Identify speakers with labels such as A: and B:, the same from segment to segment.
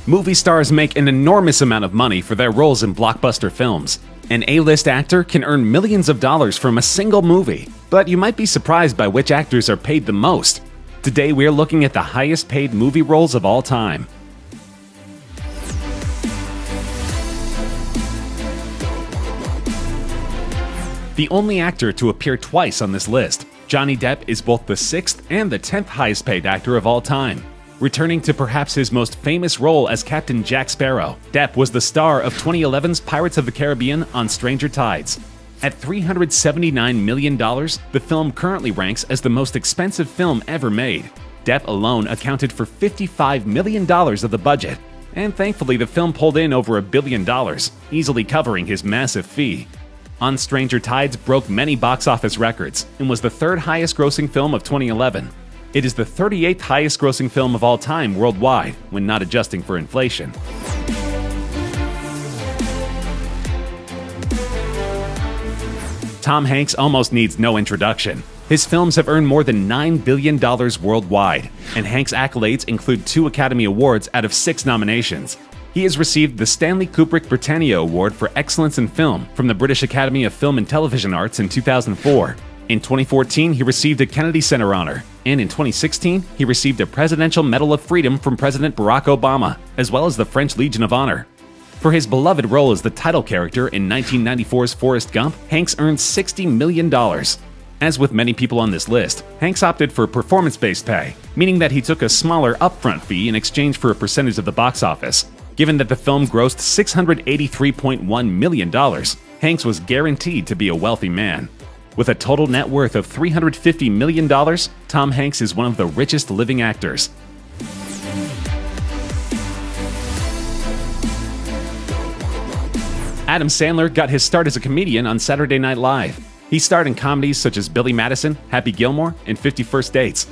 A: Movie stars make an enormous amount of money for their roles in blockbuster films. An A-list actor can earn millions of dollars from a single movie, but you might be surprised by which actors are paid the most. Today we're looking at the highest paid movie roles of all time. The only actor to appear twice on this list, Johnny Depp is both the 6th and the 10th highest paid actor of all time. Returning to perhaps his most famous role as Captain Jack Sparrow, Depp was the star of 2011's Pirates of the Caribbean on Stranger Tides. At $379 million, the film currently ranks as the most expensive film ever made. Depp alone accounted for $55 million of the budget, and thankfully the film pulled in over $1 billion, easily covering his massive fee. On Stranger Tides broke many box office records and was the 3rd highest grossing film of 2011. It is the 38th highest grossing film of all time worldwide, when not adjusting for inflation. Tom Hanks almost needs no introduction. His films have earned more than $9 billion worldwide, and Hanks' accolades include 2 Academy Awards out of 6 nominations. He has received the Stanley Kubrick Britannia Award for Excellence in Film from the British Academy of Film and Television Arts in 2004. In 2014, he received a Kennedy Center honor, and in 2016, he received a Presidential Medal of Freedom from President Barack Obama, as well as the French Legion of Honor. For his beloved role as the title character in 1994's Forrest Gump, Hanks earned $60 million. As with many people on this list, Hanks opted for performance-based pay, meaning that he took a smaller upfront fee in exchange for a percentage of the box office. Given that the film grossed $683.1 million, Hanks was guaranteed to be a wealthy man. With a total net worth of $350 million, Tom Hanks is one of the richest living actors. Adam Sandler got his start as a comedian on Saturday Night Live. He starred in comedies such as Billy Madison, Happy Gilmore, and 50 First Dates.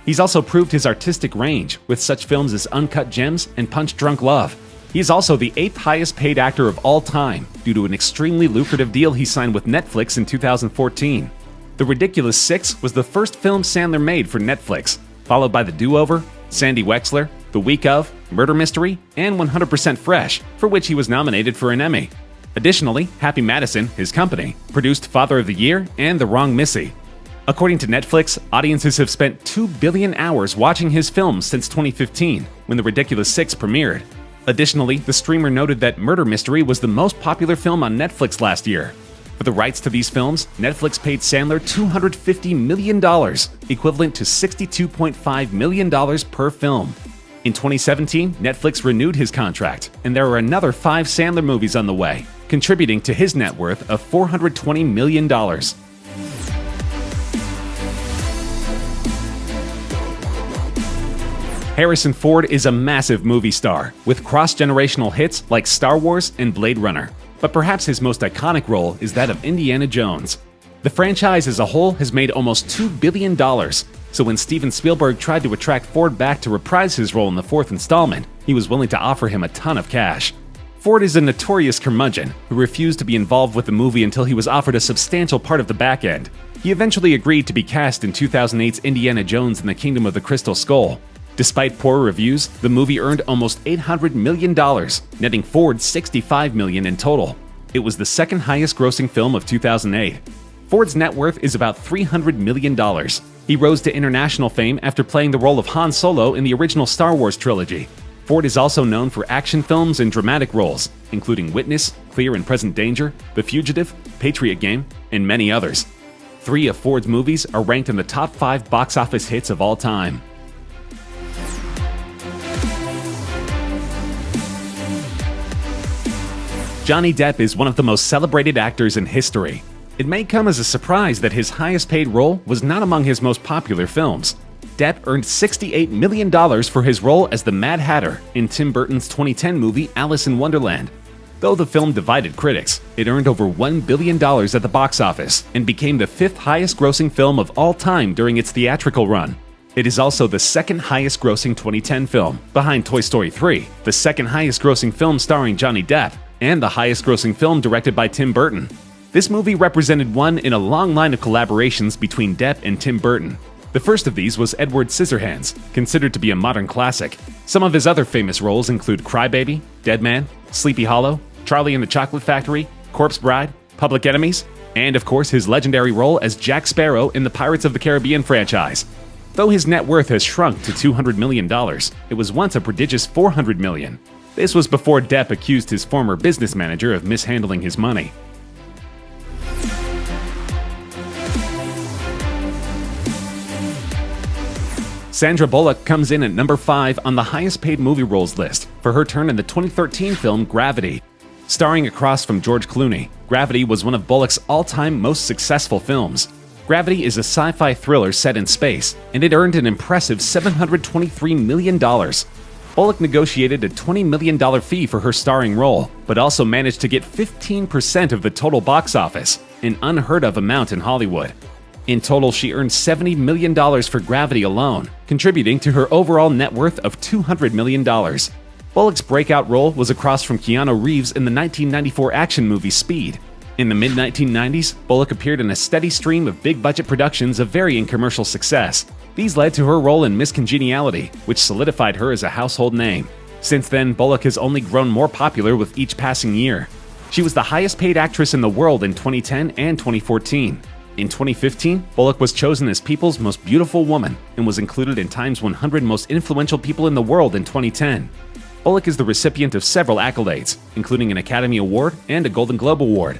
A: He's also proved his artistic range with such films as Uncut Gems and Punch Drunk Love. He is also the 8th highest paid actor of all time due to an extremely lucrative deal he signed with Netflix in 2014. The Ridiculous Six was the first film Sandler made for Netflix, followed by The Do-Over, Sandy Wexler, The Week Of, Murder Mystery, and 100% Fresh, for which he was nominated for an Emmy. Additionally, Happy Madison, his company, produced Father of the Year and The Wrong Missy. According to Netflix, audiences have spent 2 billion hours watching his films since 2015, when The Ridiculous Six premiered. Additionally, the streamer noted that Murder Mystery was the most popular film on Netflix last year. For the rights to these films, Netflix paid Sandler $250 million, equivalent to $62.5 million per film. In 2017, Netflix renewed his contract, and there are another 5 Sandler movies on the way, contributing to his net worth of $420 million. Harrison Ford is a massive movie star, with cross-generational hits like Star Wars and Blade Runner. But perhaps his most iconic role is that of Indiana Jones. The franchise as a whole has made almost $2 billion, so when Steven Spielberg tried to attract Ford back to reprise his role in the 4th installment, he was willing to offer him a ton of cash. Ford is a notorious curmudgeon who refused to be involved with the movie until he was offered a substantial part of the back end. He eventually agreed to be cast in 2008's Indiana Jones and the Kingdom of the Crystal Skull. Despite poor reviews, the movie earned almost $800 million, netting Ford $65 million in total. It was the 2nd highest grossing film of 2008. Ford's net worth is about $300 million. He rose to international fame after playing the role of Han Solo in the original Star Wars trilogy. Ford is also known for action films and dramatic roles, including Witness, Clear and Present Danger, The Fugitive, Patriot Game, and many others. 3 of Ford's movies are ranked in the top 5 box office hits of all time. Johnny Depp is one of the most celebrated actors in history. It may come as a surprise that his highest paid role was not among his most popular films. Depp earned $68 million for his role as the Mad Hatter in Tim Burton's 2010 movie Alice in Wonderland. Though the film divided critics, it earned over $1 billion at the box office and became the 5th highest grossing film of all time during its theatrical run. It is also the 2nd highest grossing 2010 film, behind Toy Story 3, the 2nd highest grossing film starring Johnny Depp, and the highest grossing film directed by Tim Burton. This movie represented one in a long line of collaborations between Depp and Tim Burton. The first of these was Edward Scissorhands, considered to be a modern classic. Some of his other famous roles include Crybaby, Dead Man, Sleepy Hollow, Charlie and the Chocolate Factory, Corpse Bride, Public Enemies, and of course his legendary role as Jack Sparrow in the Pirates of the Caribbean franchise. Though his net worth has shrunk to $200 million, it was once a prodigious $400 million. This was before Depp accused his former business manager of mishandling his money. Sandra Bullock comes in at number 5 on the highest paid movie roles list for her turn in the 2013 film Gravity. Starring across from George Clooney, Gravity was one of Bullock's all-time most successful films. Gravity is a sci-fi thriller set in space, and it earned an impressive $723 million. Bullock negotiated a $20 million fee for her starring role, but also managed to get 15% of the total box office, an unheard-of amount in Hollywood. In total, she earned $70 million for Gravity alone, contributing to her overall net worth of $200 million. Bullock's breakout role was across from Keanu Reeves in the 1994 action movie Speed. In the mid-1990s, Bullock appeared in a steady stream of big-budget productions of varying commercial success. These led to her role in Miss Congeniality, which solidified her as a household name. Since then, Bullock has only grown more popular with each passing year. She was the highest-paid actress in the world in 2010 and 2014. In 2015, Bullock was chosen as People's Most Beautiful Woman and was included in Time's 100 Most Influential People in the World in 2010. Bullock is the recipient of several accolades, including an Academy Award and a Golden Globe Award.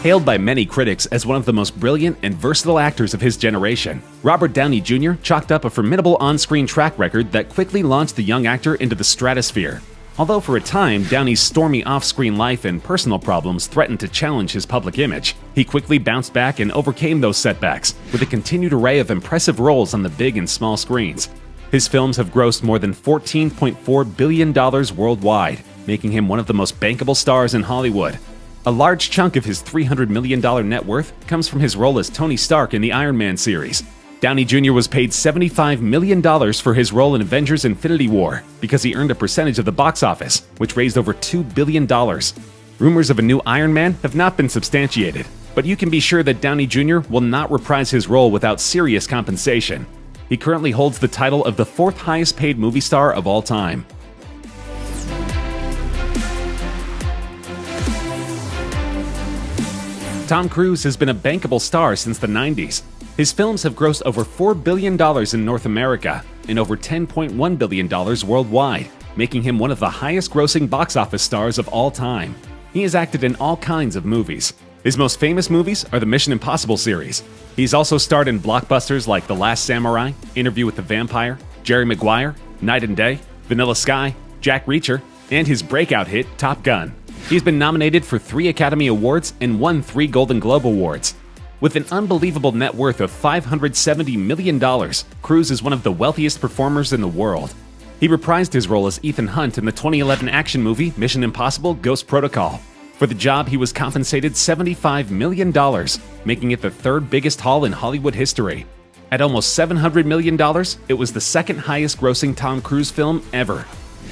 A: Hailed by many critics as one of the most brilliant and versatile actors of his generation, Robert Downey Jr. chalked up a formidable on-screen track record that quickly launched the young actor into the stratosphere. Although for a time, Downey's stormy off-screen life and personal problems threatened to challenge his public image, he quickly bounced back and overcame those setbacks with a continued array of impressive roles on the big and small screens. His films have grossed more than $14.4 billion worldwide, making him one of the most bankable stars in Hollywood. A large chunk of his $300 million net worth comes from his role as Tony Stark in the Iron Man series. Downey Jr. was paid $75 million for his role in Avengers: Infinity War because he earned a percentage of the box office, which raised over $2 billion. Rumors of a new Iron Man have not been substantiated, but you can be sure that Downey Jr. will not reprise his role without serious compensation. He currently holds the title of the 4th highest paid movie star of all time. Tom Cruise has been a bankable star since the 90s. His films have grossed over $4 billion in North America and over $10.1 billion worldwide, making him one of the highest-grossing box office stars of all time. He has acted in all kinds of movies. His most famous movies are the Mission Impossible series. He's also starred in blockbusters like The Last Samurai, Interview with the Vampire, Jerry Maguire, Night and Day, Vanilla Sky, Jack Reacher, and his breakout hit Top Gun. He's been nominated for 3 Academy Awards and won 3 Golden Globe Awards. With an unbelievable net worth of $570 million, Cruise is one of the wealthiest performers in the world. He reprised his role as Ethan Hunt in the 2011 action movie Mission Impossible: Ghost Protocol. For the job, he was compensated $75 million, making it the 3rd biggest haul in Hollywood history. At almost $700 million, it was the 2nd highest grossing Tom Cruise film ever.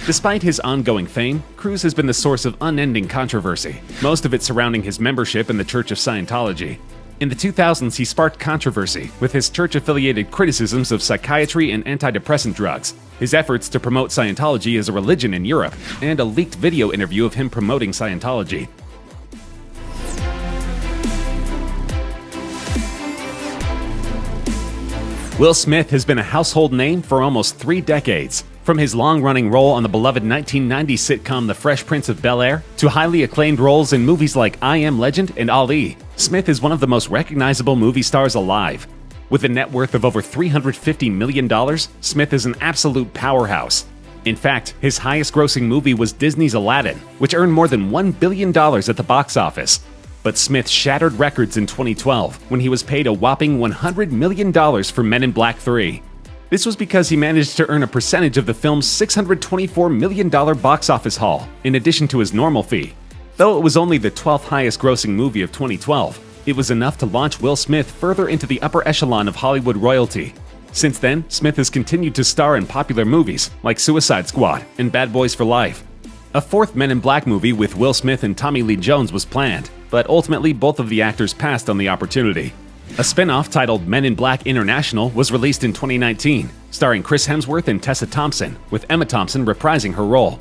A: Despite his ongoing fame, Cruise has been the source of unending controversy, most of it surrounding his membership in the Church of Scientology. In the 2000s, he sparked controversy with his church-affiliated criticisms of psychiatry and antidepressant drugs, his efforts to promote Scientology as a religion in Europe, and a leaked video interview of him promoting Scientology. Will Smith has been a household name for almost 3 decades. From his long-running role on the beloved 1990 sitcom The Fresh Prince of Bel-Air to highly acclaimed roles in movies like I Am Legend and Ali, Smith is one of the most recognizable movie stars alive. With a net worth of over $350 million, Smith is an absolute powerhouse. In fact, his highest-grossing movie was Disney's Aladdin, which earned more than $1 billion at the box office. But Smith shattered records in 2012 when he was paid a whopping $100 million for Men in Black 3. This was because he managed to earn a percentage of the film's $624 million box office haul, in addition to his normal fee. Though it was only the 12th highest grossing movie of 2012, it was enough to launch Will Smith further into the upper echelon of Hollywood royalty. Since then, Smith has continued to star in popular movies like Suicide Squad and Bad Boys for Life. A fourth Men in Black movie with Will Smith and Tommy Lee Jones was planned, but ultimately both of the actors passed on the opportunity. A spin-off titled Men in Black International was released in 2019, starring Chris Hemsworth and Tessa Thompson, with Emma Thompson reprising her role.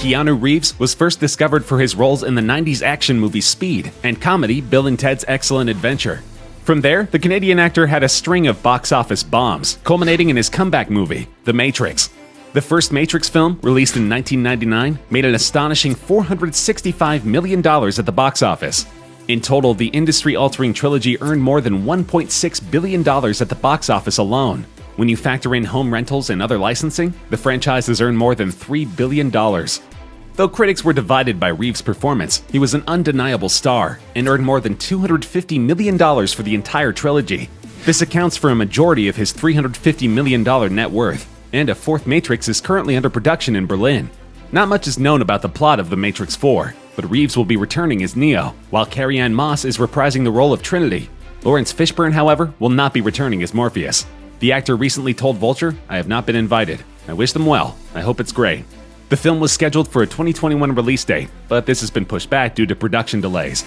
A: Keanu Reeves was first discovered for his roles in the 90s action movie Speed and comedy Bill and Ted's Excellent Adventure. From there, the Canadian actor had a string of box office bombs, culminating in his comeback movie, The Matrix. The first Matrix film, released in 1999, made an astonishing $465 million at the box office. In total, the industry-altering trilogy earned more than $1.6 billion at the box office alone. When you factor in home rentals and other licensing, the franchise has earned more than $3 billion. Though critics were divided by Reeves' performance, he was an undeniable star and earned more than $250 million for the entire trilogy. This accounts for a majority of his $350 million net worth, and a fourth Matrix is currently under production in Berlin. Not much is known about the plot of The Matrix 4, but Reeves will be returning as Neo, while Carrie-Anne Moss is reprising the role of Trinity. Lawrence Fishburne, however, will not be returning as Morpheus. The actor recently told Vulture, "I have not been invited. I wish them well. I hope it's great." The film was scheduled for a 2021 release date, but this has been pushed back due to production delays.